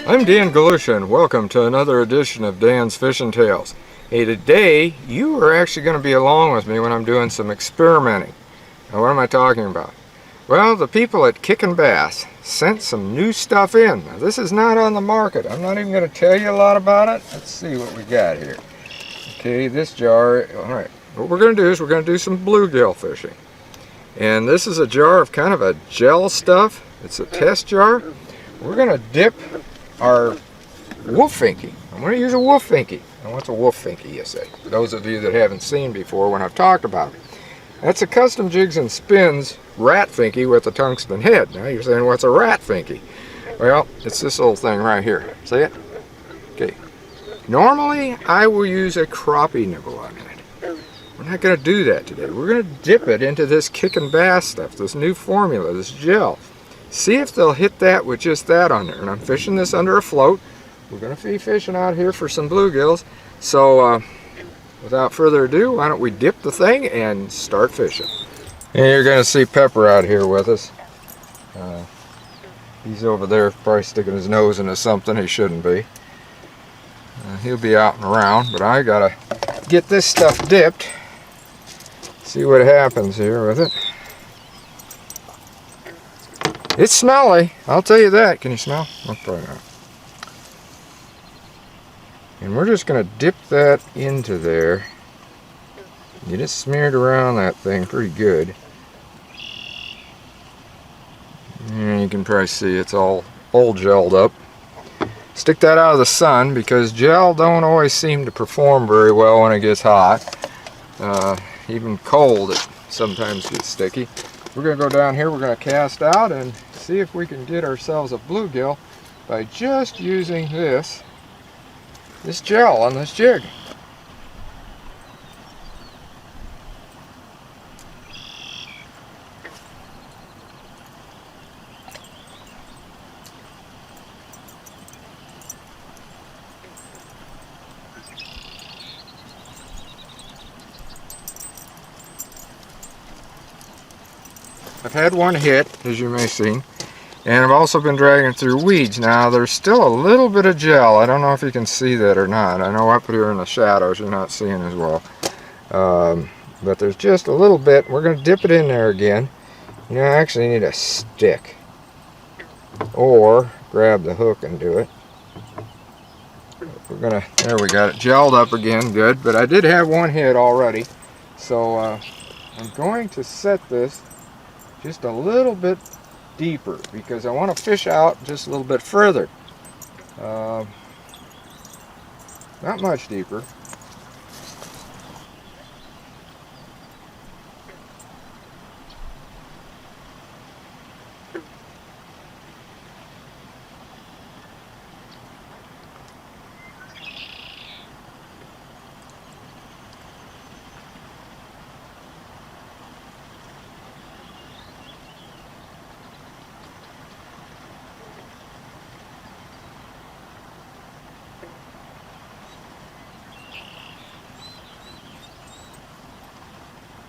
I'm Dan Galusha, and welcome to another edition of Dan's Fishing Tales. Hey, today you are actually going to be along with me when I'm doing some experimenting. Now, what am I talking about? Well, the people at Kickin' Bass sent some new stuff in. Now, this is not on the market. I'm not even going to tell you a lot about it. Let's see what we got here. Okay, this jar. All right, what we're going to do is we're going to do some bluegill fishing. And this is a jar of kind of a gel stuff. It's a test jar. We're going to dip our Wolfinkee. I'm going to use a Wolfinkee. Now, what's a Wolfinkee, you say? For those of you that haven't seen before when I've talked about it. That's a Custom Jigs and Spins rat finky with a tungsten head. Now you're saying, what's a rat finky? Well, it's this little thing right here. See it? Okay. Normally, I will use a crappie nibble on it. We're not going to do that today. We're going to dip it into this Kickin' Bass stuff, this new formula, this gel. See if they'll hit that with just that on there. And I'm fishing this under a float. We're going to be fishing out here for some bluegills. So without further ado, why don't we dip the thing and start fishing. And you're going to see Pepper out here with us. He's over there probably sticking his nose into something he shouldn't be. He'll be out and around, but I got to get this stuff dipped. See what happens here with it. It's smelly, I'll tell you that. Can you smell? Oh, probably not. And we're just going to dip that into there. Get it smeared around that thing pretty good. And you can probably see it's all gelled up. Stick that out of the sun because gel don't always seem to perform very well when it gets hot. Even cold it sometimes gets sticky. We're going to go down here, we're going to cast out and see if we can get ourselves a bluegill by just using this gel on this jig. I've had one hit, as you may see, and I've also been dragging through weeds. Now, there's still a little bit of gel. I don't know if you can see that or not. I know up here in the shadows you're not seeing as well. But there's just a little bit. We're going to dip it in there again. You know, I actually need a stick. Or grab the hook and do it. We're going to, there we got it gelled up again, good. But I did have one hit already. So I'm going to set this just a little bit deeper because I want to fish out just a little bit further. Not much deeper.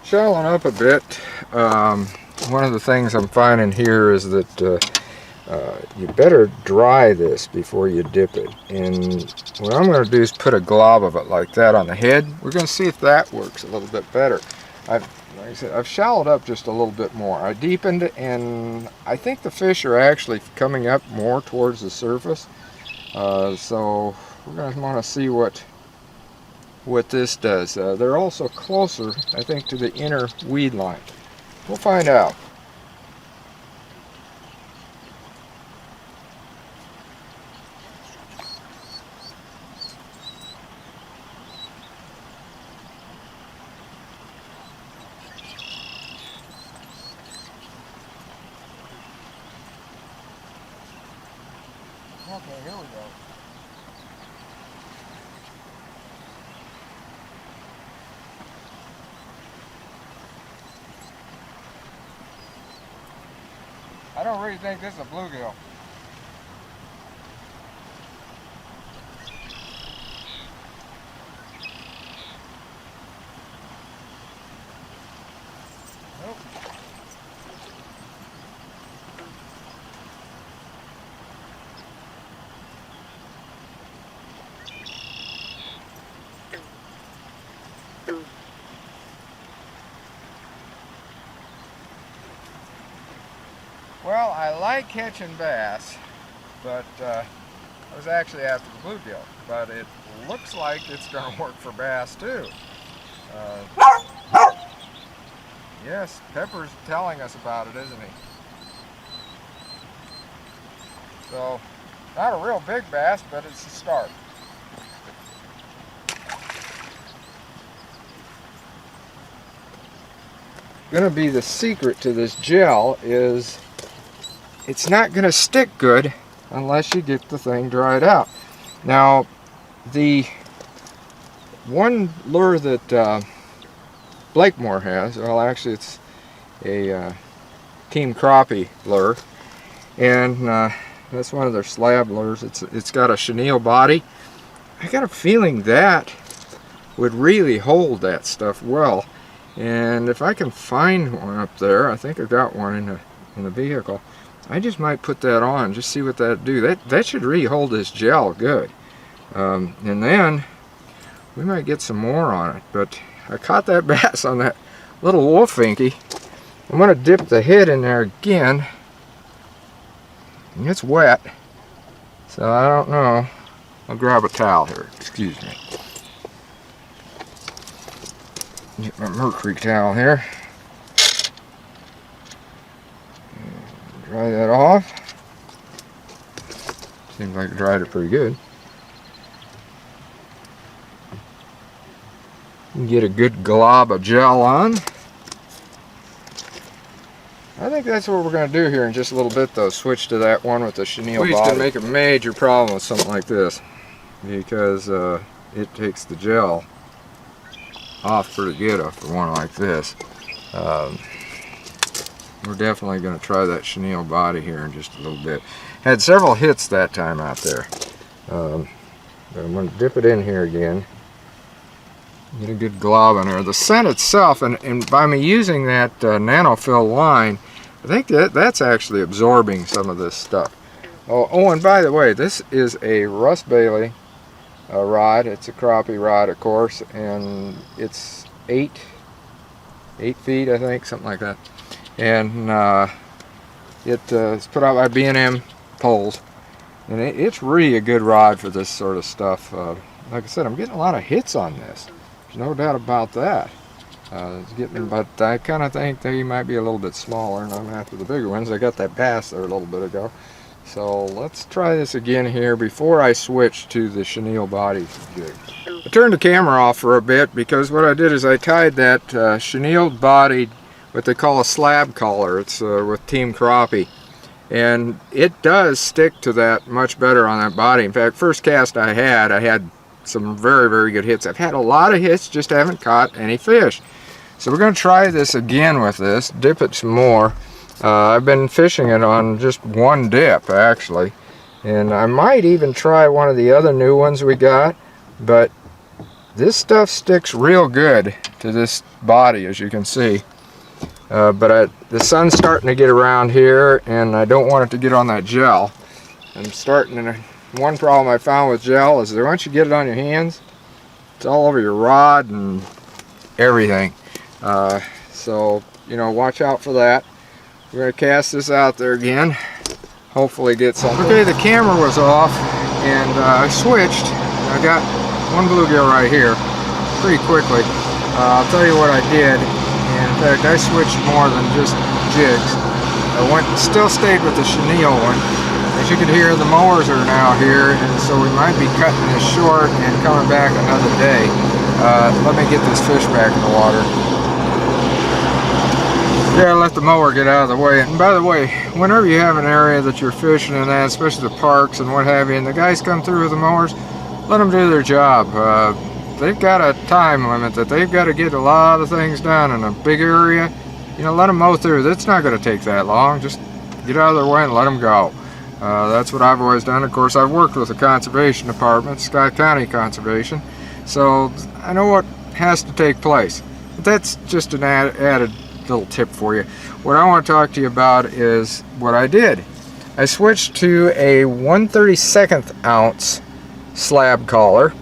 Shallow up a bit. One of the things I'm finding here is that you better dry this before you dip it. And what I'm going to do is put a glob of it like that on the head. We're going to see if that works a little bit better. Like I said, I've shallowed up just a little bit more. I deepened and I think the fish are actually coming up more towards the surface. So we're going to want to see what this does. They're also closer, I think, to the inner weed line. We'll find out. Okay, here we go. I don't really think this is a bluegill. Nope. Well, I like catching bass, but I was actually after the bluegill. But it looks like it's going to work for bass too. Yes, Pepper's telling us about it, isn't he? So, not a real big bass, but it's a start. Going to be the secret to this gel is it's not going to stick good unless you get the thing dried out. Now, the one lure that Blakemore has, well actually it's a Team Crappie lure, and that's one of their slab lures. It's got a chenille body. I got a feeling that would really hold that stuff well. And if I can find one up there, I think I got one in the vehicle, I just might put that on, just see what that do. That should really hold this gel good. And then we might get some more on it. But I caught that bass on that little Wolfinkee. I'm going to dip the head in there again. And it's wet, so I don't know. I'll grab a towel here, excuse me. Get my mercury towel here. Dry that off. Seems like I dried it pretty good. Get a good glob of gel on. I think that's what we're going to do here in just a little bit, though. Switch to that one with the chenille body. It's going to make a major problem with something like this, because it takes the gel off pretty good after one like this. We're definitely going to try that chenille body here in just a little bit. Had several hits that time out there. But I'm going to dip it in here again. Get a good glob in there. The scent itself, and by me using that nanofill line, I think that's actually absorbing some of this stuff. Oh, and by the way, this is a Russ Bailey rod. It's a crappie rod, of course, and it's 8 feet, I think, something like that. And it's put out by B&M poles, and it's really a good rod for this sort of stuff. Like I said, I'm getting a lot of hits on this. There's no doubt about that. It's getting, but I kind of think they might be a little bit smaller, and I'm after the bigger ones. I got that bass there a little bit ago. So let's try this again here before I switch to the chenille body jig. I turned the camera off for a bit because what I did is I tied that chenille body, what they call a slab collar. It's with Team Crappie, and it does stick to that much better on that body. In fact, first cast I had some very, very good hits. I've had a lot of hits, just haven't caught any fish. So we're going to try this again with this, dip it some more. I've been fishing it on just one dip, actually. And I might even try one of the other new ones we got. But this stuff sticks real good to this body, as you can see. But the sun's starting to get around here, and I don't want it to get on that gel. I'm starting to... One problem I found with gel is that once you get it on your hands, it's all over your rod and everything. So, you know, watch out for that. We're going to cast this out there again. Hopefully get something. Okay, the camera was off, and I switched. I got one bluegill right here pretty quickly. I'll tell you what I did. And in fact, I switched more than just jigs. I still stayed with the chenille one. As you can hear, the mowers are now here, and so we might be cutting this short and coming back another day. Let me get this fish back in the water. Yeah, let the mower get out of the way. And by the way, whenever you have an area that you're fishing in, especially the parks and what have you, and the guys come through with the mowers, let them do their job. They've got a time limit that they've got to get a lot of things done in a big area. You know, let them mow through. That's not going to take that long. Just get out of their way and let them go. That's what I've always done. Of course, I've worked with the conservation department, Scott County Conservation, so I know what has to take place. But that's just an added little tip for you. What I want to talk to you about is what I did. I switched to a 1/32 ounce slab collar,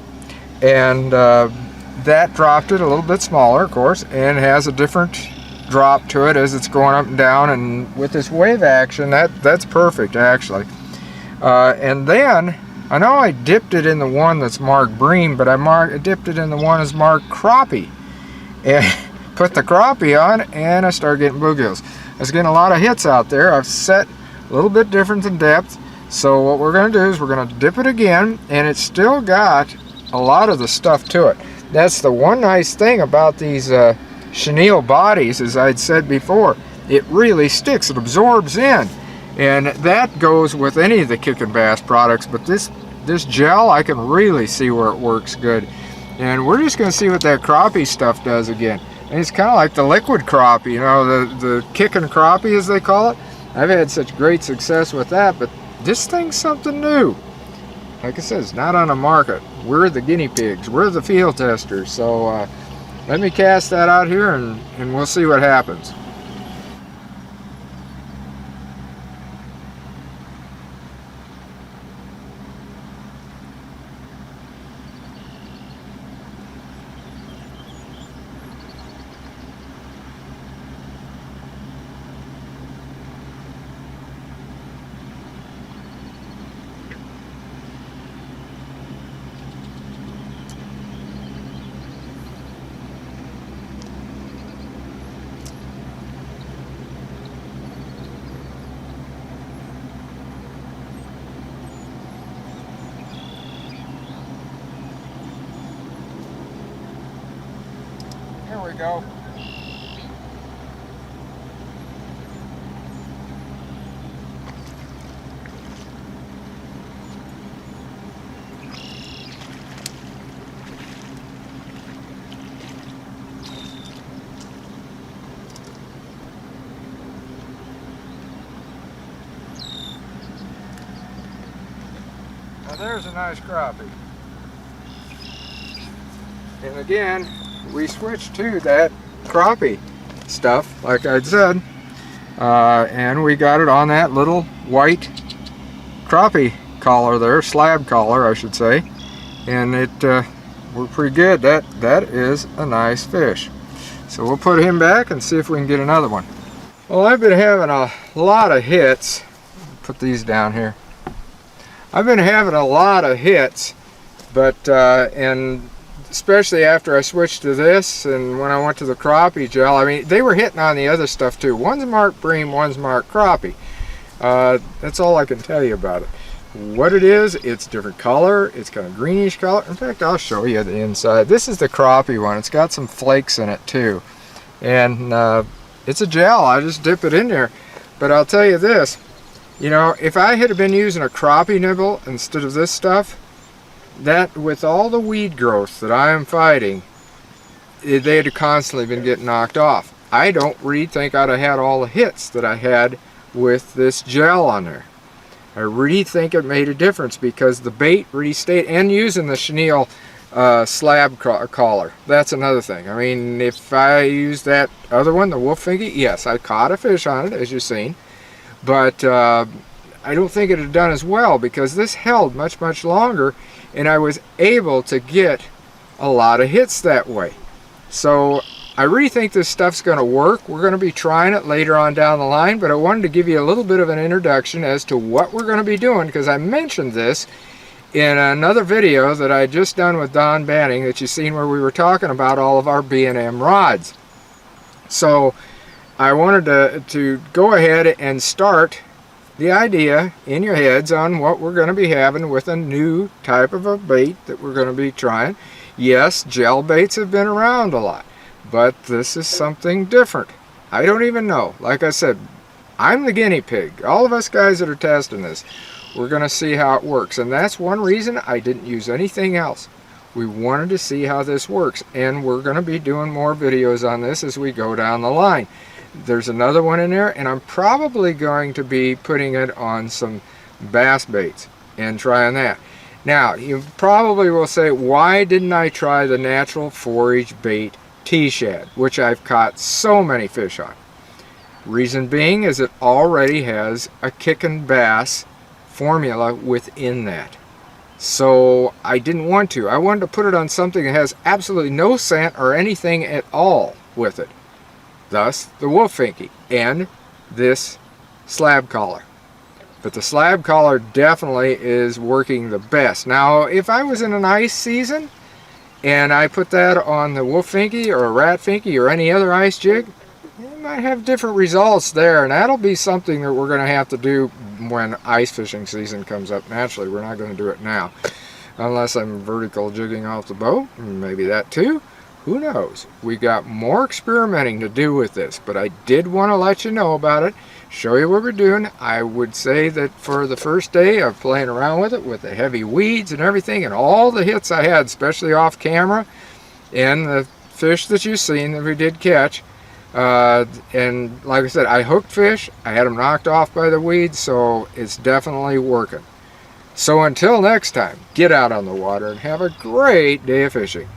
and that dropped it a little bit smaller, of course, and has a different drop to it as it's going up and down, and with this wave action, that's perfect actually. And then I know I dipped it in the one that's marked bream, but I dipped it in the one that's marked crappie, and put the crappie on, and I started getting bluegills. I was getting a lot of hits out there. I've set a little bit different in depth, so what we're going to do is we're going to dip it again, and it's still got a lot of the stuff to it. That's the one nice thing about these chenille bodies, as I'd said before. It really sticks, it absorbs in, and that goes with any of the Kickin' Bass products, but this gel, I can really see where it works good. And we're just going to see what that crappie stuff does again. And it's kind of like the liquid crappie, you know, the Kickin' crappie as they call it. I've had such great success with that, but this thing's something new. Like I said, it's not on the market. We're the guinea pigs. We're the field testers. So let me cast that out here, and we'll see what happens. Here we go. Now there's a nice crappie. And again, we switched to that crappie stuff, like I'd said, and we got it on that little white crappie collar there, slab collar I should say, and it worked pretty good. That is a nice fish. So we'll put him back and see if we can get another one. Well, I've been having a lot of hits. Put these down here. I've been having a lot of hits, but and especially after I switched to this, and when I went to the crappie gel, I mean, they were hitting on the other stuff too. One's marked bream, one's marked crappie. That's all I can tell you about it. What it is, it's different color, it's kind of greenish color. In fact, I'll show you the inside. This is the crappie one. It's got some flakes in it too. And it's a gel, I just dip it in there. But I'll tell you this, you know, if I had been using a crappie nibble instead of this stuff, that with all the weed growth that I am fighting, they had constantly been getting knocked off. I don't really think I'd have had all the hits that I had with this gel on there. I really think it made a difference because the bait really stayed, and using the chenille slab collar, that's another thing. I mean, if I used that other one, the Wolfinkee, yes, I caught a fish on it, as you've seen, but I don't think it had done as well because this held much longer, and I was able to get a lot of hits that way. So I really think this stuff's going to work. We're going to be trying it later on down the line, but I wanted to give you a little bit of an introduction as to what we're going to be doing, because I mentioned this in another video that I just done with Don Banning that you've seen, where we were talking about all of our B&M rods. So I wanted to go ahead and start the idea in your heads on what we're going to be having with a new type of a bait that we're going to be trying. Yes, gel baits have been around a lot, but this is something different. I don't even know. Like I said, I'm the guinea pig. All of us guys that are testing this, we're going to see how it works, and that's one reason I didn't use anything else. We wanted to see how this works, and we're going to be doing more videos on this as we go down the line. There's another one in there, and I'm probably going to be putting it on some bass baits and trying that. Now, you probably will say, why didn't I try the natural forage bait T-shad, which I've caught so many fish on? Reason being is it already has a Kickin' Bass formula within that. So I didn't want to. I wanted to put it on something that has absolutely no scent or anything at all with it. thus the Wolfinkee and this slab collar. But the slab collar definitely is working the best. Now, if I was in an ice season and I put that on the Wolfinkee or a Ratfinkee or any other ice jig, you might have different results there, and that'll be something that we're going to have to do when ice fishing season comes up. Naturally, we're not going to do it now, unless I'm vertical jigging off the boat, maybe that too. Who knows? We got more experimenting to do with this, but I did want to let you know about it, show you what we're doing. I would say that for the first day of playing around with it, with the heavy weeds and everything, and all the hits I had, especially off camera, and the fish that you've seen that we did catch, and like I said, I hooked fish, I had them knocked off by the weeds, so it's definitely working. So until next time, get out on the water and have a great day of fishing.